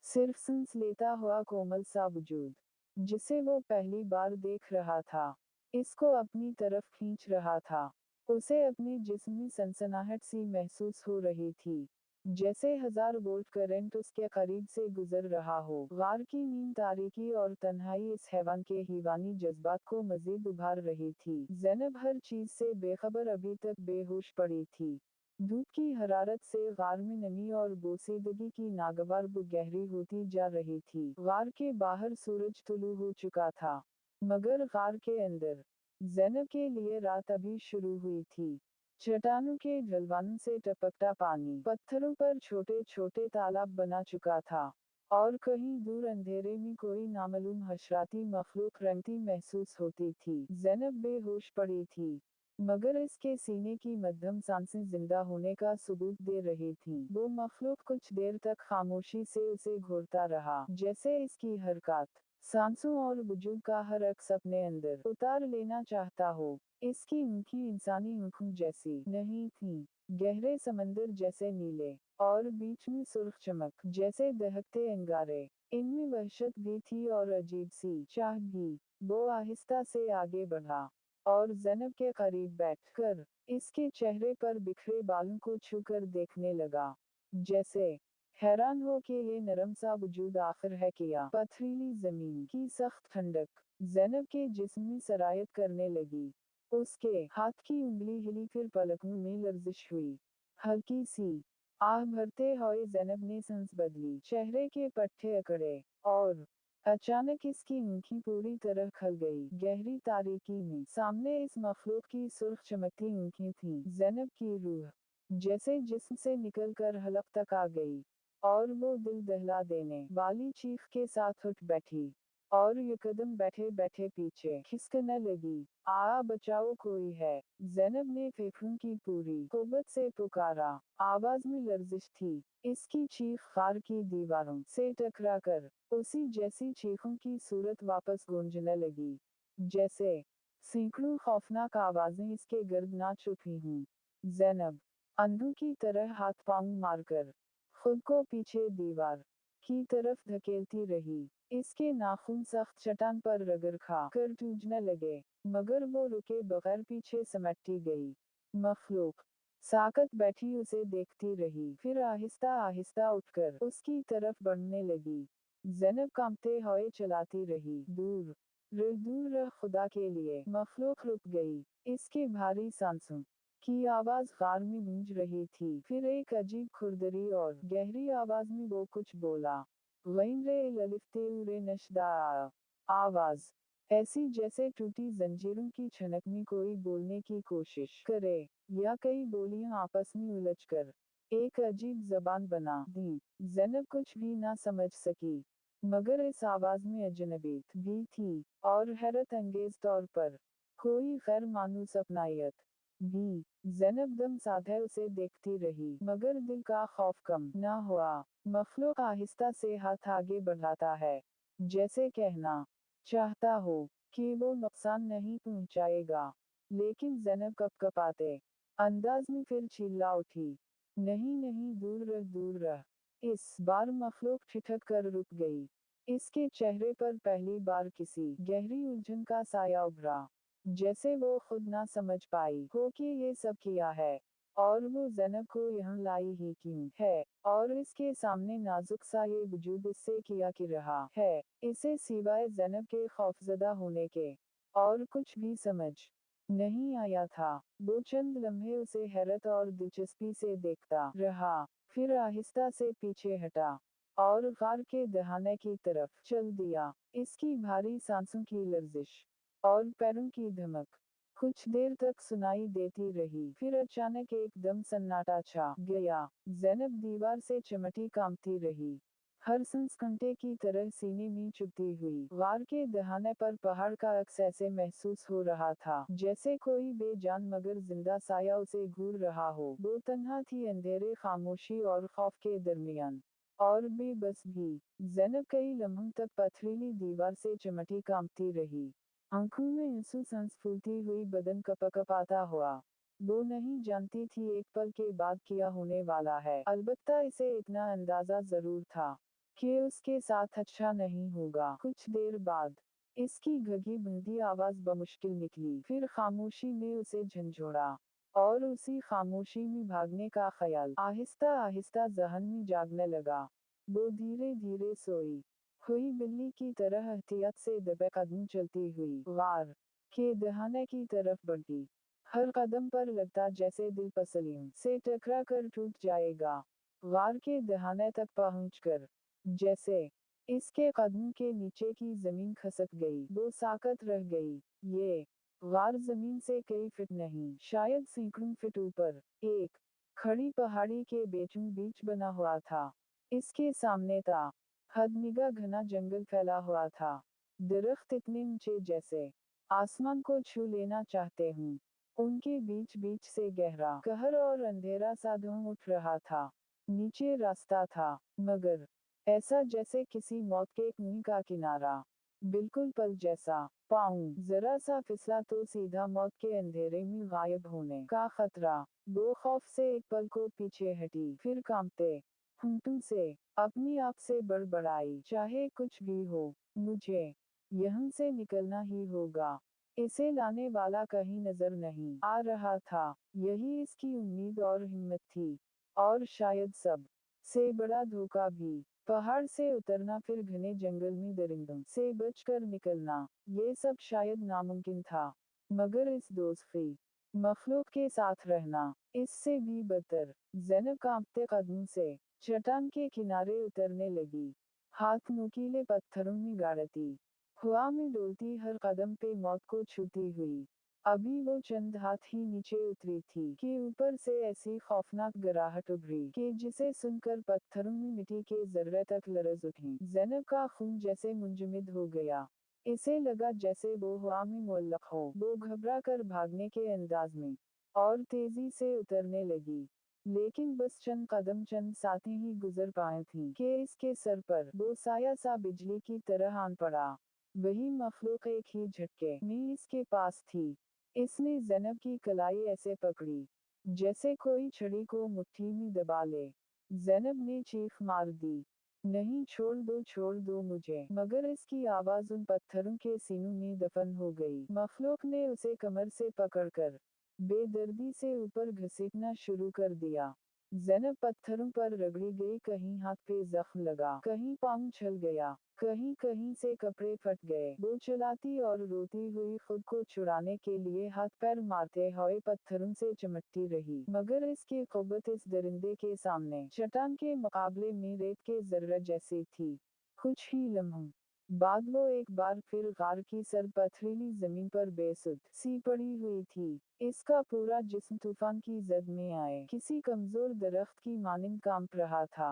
सिर्फ सांस लेता हुआ कोमल सा वजूद, जिसे वो पहली बार देख रहा था, इसको अपनी तरफ खींच रहा था। उसे अपने जिस्म में सनसनाहट सी महसूस हो रही थी, जैसे हजार वोल्ट करंट उसके करीब से गुजर रहा हो। गार की नींद, तारीकी और तन्हाई इस हैवान के हीवानी जज्बात को मजीद उभार रही थी। ज़ैनब हर चीज से बेखबर अभी तक बेहोश पड़ी थी। धूप की हरारत से गार में नमी और बोसीदगी की नागवार बू गहरी होती जा रही थी। गार के बाहर सूरज तुलू हो चुका था, मगर गार के अंदर ज़ैनब के लिए रात अभी शुरू हुई थी। चट्टानों के ढलवानों से टपकता पानी पत्थरों पर छोटे छोटे तालाब बना चुका था, और कहीं दूर अंधेरे में कोई नामालूम हशराती मखलूक रंगती महसूस होती थी। ज़ैनब बेहोश पड़ी थी, मगर इसके सीने की मध्यम सांसें जिंदा होने का सबूत दे रही थीं। वो मखलूक कुछ देर तक खामोशी से उसे घूरता रहा, जैसे इसकी हरकत, सांसों और वजूद का हर अक्स अपने अंदर उतार लेना चाहता हो। इसकी आंखें इंसानी आंखों जैसी नहीं थीं, गहरे समंदर जैसे नीले, और बीच में सुर्ख चमक जैसे दहकते अंगारे। इनमें वहशत भी थी और अजीब सी चाह भी। वो आहिस्ता से आगे बढ़ा, और ज़ैनब के करीब बैठकर इसके चेहरे पर बिखरे बालों को छूकर देखने लगा, जैसे हैरान हो कि ये नरम सा वजूद आखिर है क्या। पथरीली जमीन की सख्त ठंडक ज़ैनब के जिस्म में सरायत करने लगी। उसके हाथ की उंगली हिली, फिर पलकों में लर्जिश हुई, हल्की सी। आह भरते हुए ज़ैनब ने सांस बदली, चेहरे के पट्टे अकड़े, और अचानक इसकी आंखें पूरी तरह खल गई। गहरी तारीकी में सामने इस मखलूक की सुर्ख चमकती आंखें थीं। ज़ैनब की रूह जैसे जिस्म से निकलकर हलक तक आ गई, और वो दिल दहला देने वाली चीख के साथ उठ बैठी, और यकदम बैठे बैठे पीछे खिसकने लगी। आ बचाओ, कोई है, ज़ैनब ने फेफड़ों की पूरी कुव्वत से पुकारा। आवाज में लर्जिश थी। इसकी चीख खार की दीवारों से टकराकर उसी जैसी चीखों की सूरत वापस गूंजने लगी, जैसे सैकड़ों खौफनाक आवाजें इसके गर्द नाच उठी हों। ज़ैनब अंधों की तरह हाथ पांव मारकर खुद को पीछे दीवार की तरफ धकेलती रही। इसके नाखून सख्त चट्टान पर रगड़ खा कर टूटने लगे, मगर वो रुके बगैर पीछे समटती गई। मखलूक साकत बैठी उसे देखती रही, फिर आहिस्ता आहिस्ता उठकर उसकी तरफ बढ़ने लगी। ज़ैनब कांपते हुए चलाती रही, दूर दूर रह, खुदा के लिए। मखलूक रुक गई। इसके भारी सांसों की आवाज गार में गूंज रही थी। फिर एक अजीब खुरदरी और गहरी आवाज में वो कुछ बोला। गैन रे ललिफ्ते उरे नशदा। आवाज ऐसी जैसे टूटी जंजीरों की छनक में कोई बोलने की कोशिश करे, या कई बोलियां आपस में उलझकर एक अजीब जबान बना दी। ज़ैनब कुछ भी ना समझ सकी, मगर इस आवाज में अजनबीत भी थी, और हैरत अंगेज तौर पर कोई गैर मानूस अपनायत भी। ज़ैनब दम साधे उसे देखती रही, मगर दिल का खौफ कम ना हुआ। मखलूक आहिस्ता से हाथ आगे बढ़ाता है, जैसे कहना चाहता हो कि वो नुकसान नहीं पहुंचाएगा, लेकिन ज़ैनब कपकपाते अंदाज में फिर चिल्ला उठी, नहीं नहीं, दूर रह दूर रह। इस बार मखलूक ठिठक कर रुक गई। इसके चेहरे पर पहली बार किसी गहरी उलझन का साया उभरा, जैसे वो खुद ना समझ पाई हो कि ये सब किया है, और वो ज़ैनब को यहाँ लाई ही क्यों है, और इसके सामने नाजुक सा ये वजूद इससे किया कि रहा है। इसे सिवाय ज़ैनब के खौफजदा होने के और कुछ भी समझ नहीं आया था। वो चंद लम्हे उसे हैरत और दिलचस्पी से देखता रहा, फिर आहिस्ता से पीछे हटा, और गार के दहाने की तरफ चल दिया। इसकी भारी सांसों की लर्जिश और पैरों की धमक कुछ देर तक सुनाई देती रही, फिर अचानक एकदम सन्नाटा छा गया। ज़ैनब दीवार से चिमटी कांपती रही, हर सांस कांटे की तरह सीने में चुभती हुई। गार के दहाने पर पहाड़ का अक्स ऐसे महसूस हो रहा था, जैसे कोई बेजान मगर जिंदा साया उसे घूर रहा हो। वो तन्हा थी, अंधेरे, खामोशी और खौफ के दरमियान, और बेबस भी। ज़ैनब कई लम्हों तक पथरीली दीवार से चिमटी कांपती रही, आंखों में आंसू, सांस फूलती हुई, बदन कपकपाता हुआ। वो नहीं जानती थी एक पल के बाद क्या होने वाला है, अलबत्ता इसे इतना अंदाजा जरूर था कि उसके साथ अच्छा नहीं होगा। कुछ देर बाद इसकी घगी बंदी आवाज बमुश्किल निकली, फिर खामोशी ने उसे झंझोड़ा, और उसी खामोशी में भागने का ख्याल आहिस्ता आहिस्ता जहन में जागने लगा। वो धीरे धीरे सोई हुई बिल्ली की तरह एहतियात से दबे कदम चलती हुई गार के दहाने की तरफ बढ़ी। हर कदम पर लगता जैसे दिल पसलियों से टकरा कर टूट जाएगा। गार के दहाने तक पहुंचकर जैसे इसके कदम के नीचे की जमीन खसक गई, वो साकत रह गई। ये गार जमीन से कई फीट नहीं, शायद सैकड़ों फीट ऊपर एक खड़ी पहाड़ी के बीचों बीच बना हुआ था। इसके सामने था हद निगाह घना जंगल फैला हुआ था। दरख्त इतने ऊंचे जैसे आसमान को छू लेना चाहते हूँ। उनके बीच बीच से गहरा कहर और अंधेरा सा धुआं उठ रहा था। नीचे रास्ता था, मगर ऐसा जैसे किसी मौत के कुएं का किनारा, बिल्कुल पल जैसा। पाँव जरा सा फिसला तो सीधा मौत के अंधेरे में गायब होने का खतरा। वो खौफ से एक पल को पीछे हटी, फिर कांपते होंठों से अपनी आप से बड़बड़ाई, चाहे कुछ भी हो, मुझे यहाँ से निकलना ही होगा। इसे लाने वाला कहीं नजर नहीं आ रहा था, यही इसकी उम्मीद और हिम्मत थी। और शायद सब से बड़ा धोखा भी, पहाड़ से उतरना, फिर घने जंगल में दरिंदों से बचकर निकलना, ये सब शायद नामुमकिन था। मगर इस दोस्ती मखलूक के साथ रहना, इससे भी बदतर। ज़ैनब कांपते कदमों से चट्टान के किनारे उतरने लगी, हाथ नुकीले पत्थरों में गाड़ती, हवा में डोलती, हर कदम पे मौत को छूती हुई। अभी वो चंद हाथ ही नीचे उतरी थी कि ऊपर से ऐसी खौफनाक गराहट उभरी कि जिसे सुनकर पत्थरों में मिट्टी के जर्रे तक लरज उठी। ज़ैनब का खून जैसे मुंजमद हो गया। इसे लगा जैसे वो हवा में मुअल्लक हो। वो घबरा कर भागने के अंदाज में और तेजी से उतरने लगी, लेकिन बस चंद कदम, चंद साथी ही गुजर पाए थी कि इसके सर पर वो साया सा बिजली की तरह आन पड़ा। वही मखलूक एक ही झटके में इसके पास थी। इसने ज़ैनब की कलाई ऐसे पकड़ी जैसे कोई छड़ी को मुट्ठी में दबा ले। ज़ैनब ने चीख मार दी, नहीं, छोड़ दो मुझे। मगर इसकी आवाज उन पत्थरों के सीनों में दफन हो गई। मखलूक ने उसे कमर से पकड़कर बेदर्दी से ऊपर घसीटना शुरू कर दिया। ज़ैनब पत्थरों पर रगड़ी गई, कहीं हाथ पे जख्म लगा, कहीं पाँव छल गया, कहीं कहीं से कपड़े फट गए। वो चिल्लाती और रोती हुई खुद को छुड़ाने के लिए हाथ पैर मारते हुए पत्थरों से चिमटती रही, मगर इसकी कुव्वत इस दरिंदे के सामने चट्टान के मुकाबले में रेत के जर्रे जैसी थी। कुछ ही लम्हों बाद वो एक बार फिर गार की सर पथरीली जमीन पर बेसुध सी पड़ी हुई थी। इसका पूरा जिस्म तूफान की जद में आए किसी कमजोर दरख्त की मानिंद कांप रहा था।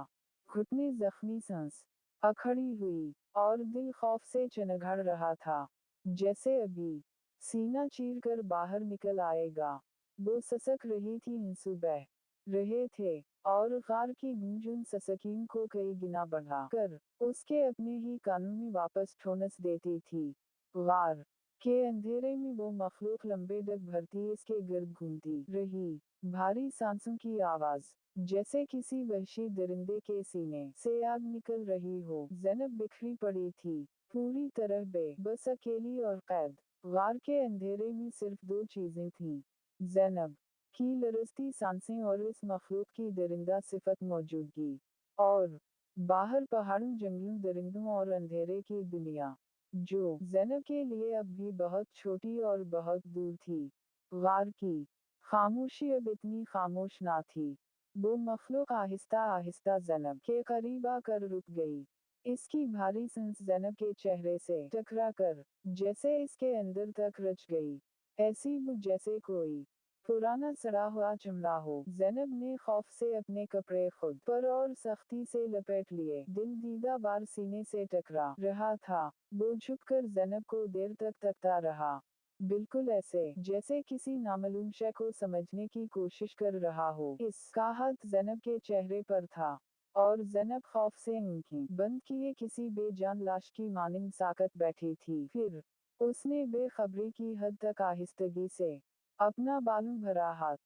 घुटने जख्मी, सांस अखड़ी हुई, और दिल खौफ से चनघड़ रहा था, जैसे अभी सीना चीर कर बाहर निकल आएगा। वो ससक रही थी, आंसू बह रहे थे, और गार की गूंज उन ससकीन को कई गुना बढ़ा कर उसके अपने ही कानों में वापस ठोनस देती थी। गार के अंधेरे में वो मखलूक लंबे डग भरती इसके गिर्द घूमती रही, भारी सांसों की आवाज जैसे किसी वहशी दरिंदे के सीने से आग निकल रही हो। ज़ैनब बिखरी पड़ी थी, पूरी तरह बस अकेली और कैद। गार के अंधेरे में सिर्फ दो चीजें थीं, ज़ैनब की लरजती सांसें और इस मखलूक की दरिंदा सिफत मौजूदगी। और बाहर पहाड़ों, जंगलों, दरिंदों और अंधेरे की दुनिया, जो ज़ैनब के लिए अब भी बहुत छोटी और बहुत दूर थी। गार की खामोशी अब इतनी खामोश ना थी। वो मखलूक आहिस्ता आहिस्ता ज़ैनब के करीब आकर रुक गई। इसकी भारी सांस ज़ैनब के चेहरे से टकरा कर जैसे इसके अंदर तक रच गई, ऐसी वो जैसे कोई पुराना सड़ा हुआ चमड़ा हो। ज़ैनब ने खौफ से अपने कपड़े खुद पर और सख्ती से लपेट लिए। दिल दीदा बार सीने से टकरा रहा था। वो झुककर ज़ैनब को देर तक तकता रहा, बिल्कुल ऐसे जैसे किसी नामालूम शय को समझने की कोशिश कर रहा हो। इसका हाथ ज़ैनब के चेहरे पर था, और ज़ैनब खौफ से आंखें बंद किए किसी बेजान लाश की मानिंद साकत बैठी थी। फिर उसने बेखबरी की हद तक आहिस्तगी से अपना बालों भरा हाथ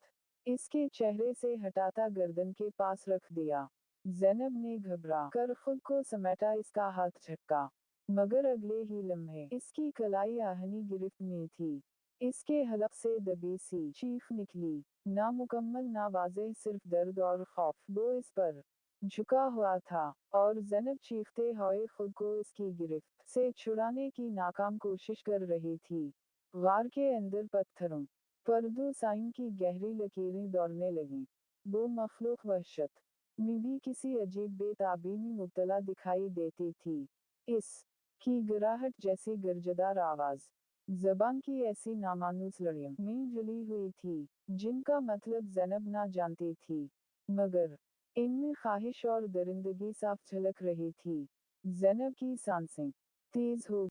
इसके चेहरे से हटाता गर्दन के पास रख दिया। ज़ैनब ने घबरा कर खुद को समेटा, इसका हाथ झटका, मगर अगले ही लम्हे इसकी कलाई आहनी गिरफ्त में थी। इसके हलक से दबी सी चीख निकली, नामुकम्मल, नावाज़ेह, सिर्फ दर्द और खौफ। वो इस पर झुका हुआ था, और ज़ैनब चीखते हुए खुद को इसकी गिरफ्त से छुड़ाने की नाकाम कोशिश कर रही थी। गार के अंदर पत्थरों पर्दों साइन की गहरी लकीरें दौड़ने लगीं। वो मखलूक वहशत में भी किसी अजीब बेताबी में मुब्तला दिखाई देती थी। इस की गिराहट जैसी गर्जदार आवाज जबान की ऐसी नामानूस लड़ियों में जली हुई थी, जिनका मतलब ज़ैनब ना जानती थी, मगर इनमें ख्वाहिश और दरिंदगी साफ झलक रही थी। ज़ैनब की सांसें तेज हो,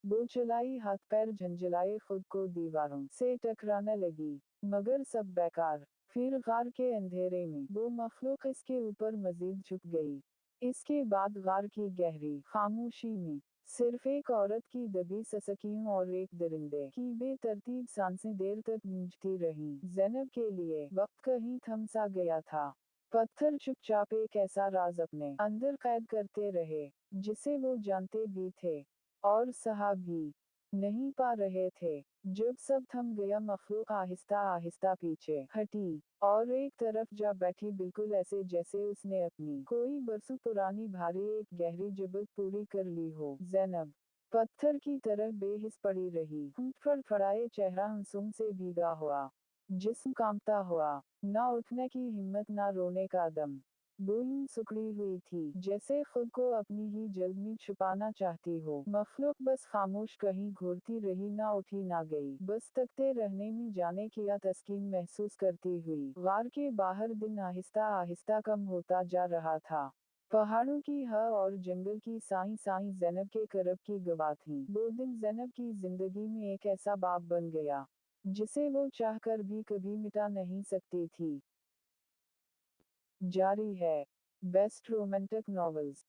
वो चलाई, हाथ पैर झंझलाए, खुद को दीवारों से टकराने लगी, मगर सब बेकार। फिर गार के अंधेरे में वो मखलूक इसके ऊपर मजीद झुक गई। इसके बाद गार की गहरी खामोशी में सिर्फ एक औरत की दबी ससकियों और एक दरिंदे की बेतरतीब सांसें देर तक गूंजती रहीं। ज़ैनब के लिए वक्त कहीं थम सा गया था। पत्थर चुपचाप एक ऐसा राज अपने अंदर कैद करते रहे, जिसे वो जानते भी थे और सहा भी नहीं पा रहे थे। जब सब थम गया, मखलूक आहिस्ता आहिस्ता पीछे हटी और एक तरफ जा बैठी, बिल्कुल ऐसे जैसे उसने अपनी कोई बरसों पुरानी भारी एक गहरी जबत पूरी कर ली हो। ज़ैनब पत्थर की तरह बेहिस पड़ी रही, होंठ फड़फड़ाए, चेहरा हंसुम से भीगा हुआ, जिस्म कांपता हुआ, ना उठने की हिम्मत ना रोने का दम। वो यूं सिकुड़ी हुई थी जैसे खुद को अपनी ही जल्द में छुपाना चाहती हो। मखलूक बस खामोश कहीं घूरती रही, ना उठी ना गई, बस तकते रहने में जाने क्या तस्कीन महसूस करती हुई। गार के बाहर दिन आहिस्ता आहिस्ता कम होता जा रहा था। पहाड़ों की ह और जंगल की साई साई ज़ैनब के करब की गवाह थीं। वो दिन ज़ैनब की जिंदगी में एक ऐसा बाब बन गया, जिसे वो चाहकर भी कभी मिटा नहीं सकती थी। जारी है। Best romantic novels.